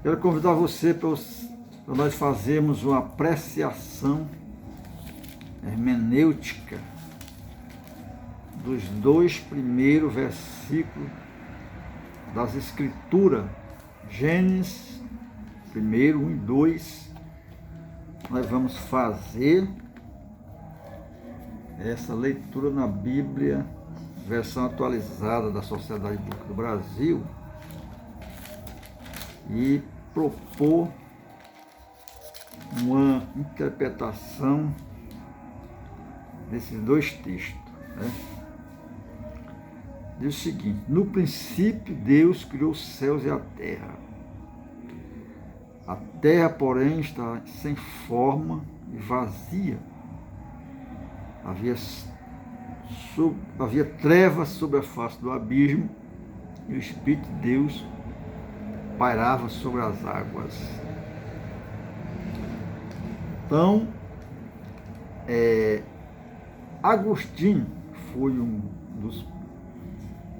Quero convidar você para nós fazermos uma apreciação hermenêutica dos 2 primeiros versículos das Escrituras, Gênesis 1, 1 e 2. Nós vamos fazer essa leitura na Bíblia, versão atualizada da Sociedade Bíblica do Brasil, e propor uma interpretação desses 2 textos, né? Diz o seguinte: no princípio Deus criou os céus e a terra. A terra, porém, está sem forma e vazia. Havia trevas sobre a face do abismo, e o Espírito de Deus pairava sobre as águas. Então, Agostinho foi um dos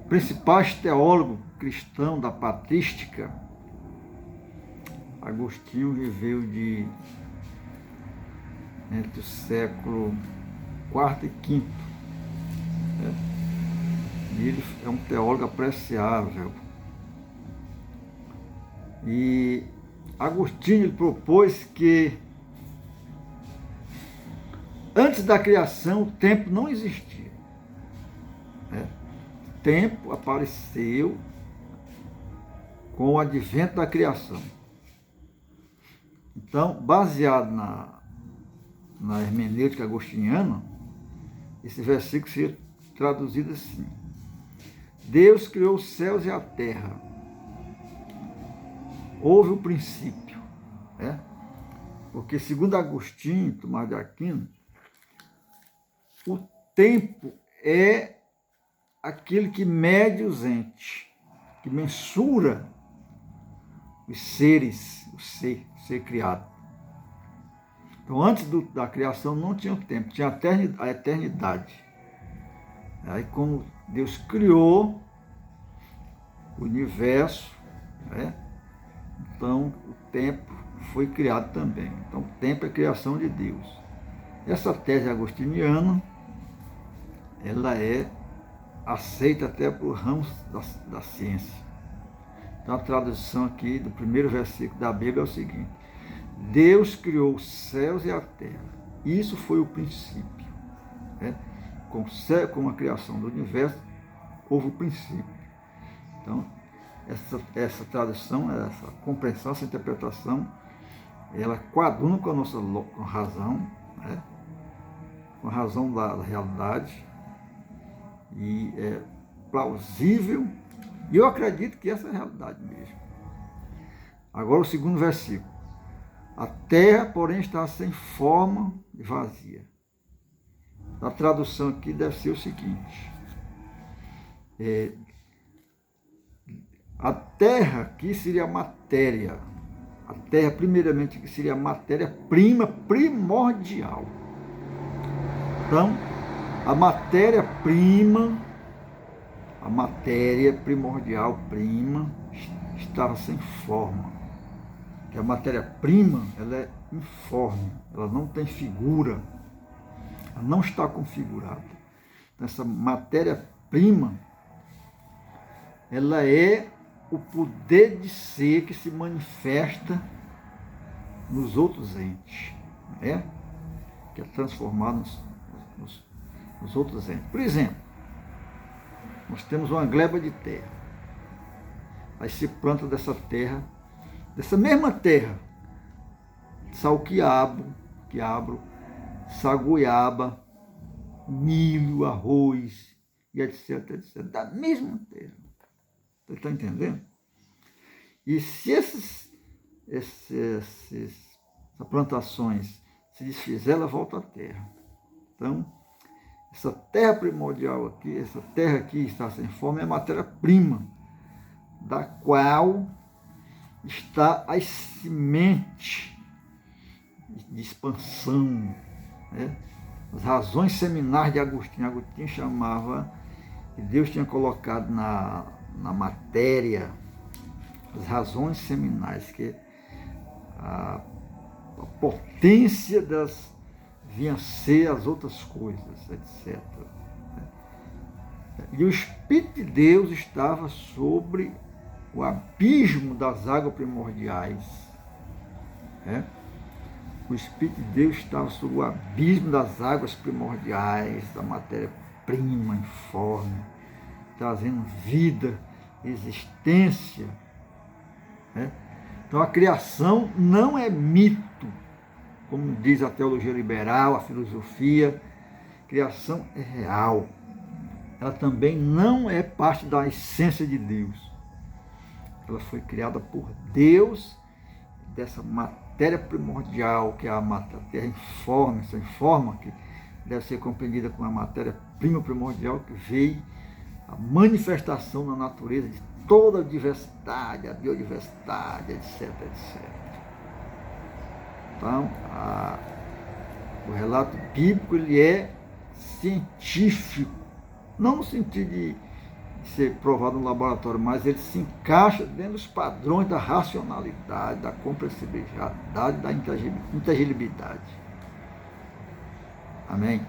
principais teólogos cristãos da patrística. Agostinho viveu entre o século IV e V. E ele é um teólogo apreciável. E Agostinho propôs que antes da criação o tempo não existia. O tempo apareceu com o advento da criação. Então, baseado na hermenêutica agostiniana, esse versículo seria traduzido assim: Deus criou os céus e a terra. Houve o princípio, porque, segundo Agostinho, Tomás de Aquino, o tempo é aquele que mede os entes, que mensura os seres, o ser criado. Então, antes da criação não tinha o tempo, tinha a eternidade. Aí, quando Deus criou o universo, então o tempo foi criado também. Então, o tempo é a criação de Deus. Essa tese agostiniana, ela é aceita até por ramos da ciência. Então, a tradução aqui do primeiro versículo da Bíblia é o seguinte: Deus criou os céus e a terra. Isso foi o princípio. Com a criação do universo, houve o princípio. Então, essa tradução, essa compreensão, essa interpretação, ela coaduna com a nossa razão, com a razão da realidade, e é plausível, e eu acredito que essa é a realidade mesmo. Agora o segundo versículo: a terra, porém, está sem forma e vazia. A tradução aqui deve ser o seguinte: a terra aqui seria a matéria. A terra, primeiramente, aqui seria a matéria-prima primordial. Então, a matéria primordial prima, estava sem forma. Que a matéria-prima, ela é informe, ela não tem figura, ela não está configurada. Então, essa matéria-prima, ela é o poder de ser que se manifesta nos outros entes, que é transformado nos outros entes. Por exemplo, nós temos uma gleba de terra. Aí se planta dessa terra, dessa mesma terra, salquiabo, sagoiaba, milho, arroz, e etc, etc, da mesma terra. Você está entendendo? E se essas plantações se desfizer, ela volta à terra. Então, essa terra primordial aqui, essa terra aqui está sem forma, é a matéria-prima, da qual está as sementes de expansão, as razões seminais de Agostinho. Agostinho chamava que Deus tinha colocado na matéria as razões seminais, que é a potência das vinham ser as outras coisas, etc. E o Espírito de Deus estava sobre o abismo das águas primordiais. O Espírito de Deus estava sobre o abismo das águas primordiais, da matéria-prima, informe, trazendo vida, existência. Então a criação não é mito, como diz a teologia liberal, a filosofia. A criação é real. Ela também não é parte da essência de Deus. Ela foi criada por Deus, dessa matéria primordial, que é a terra informe, essa informa, que deve ser compreendida como a matéria-prima primordial, que veio a manifestação na natureza de toda a diversidade, a biodiversidade, etc, etc. Então, o relato bíblico ele é científico, não no sentido de ser provado no laboratório, mas ele se encaixa dentro dos padrões da racionalidade, da compreensibilidade, da inteligibilidade. Amém?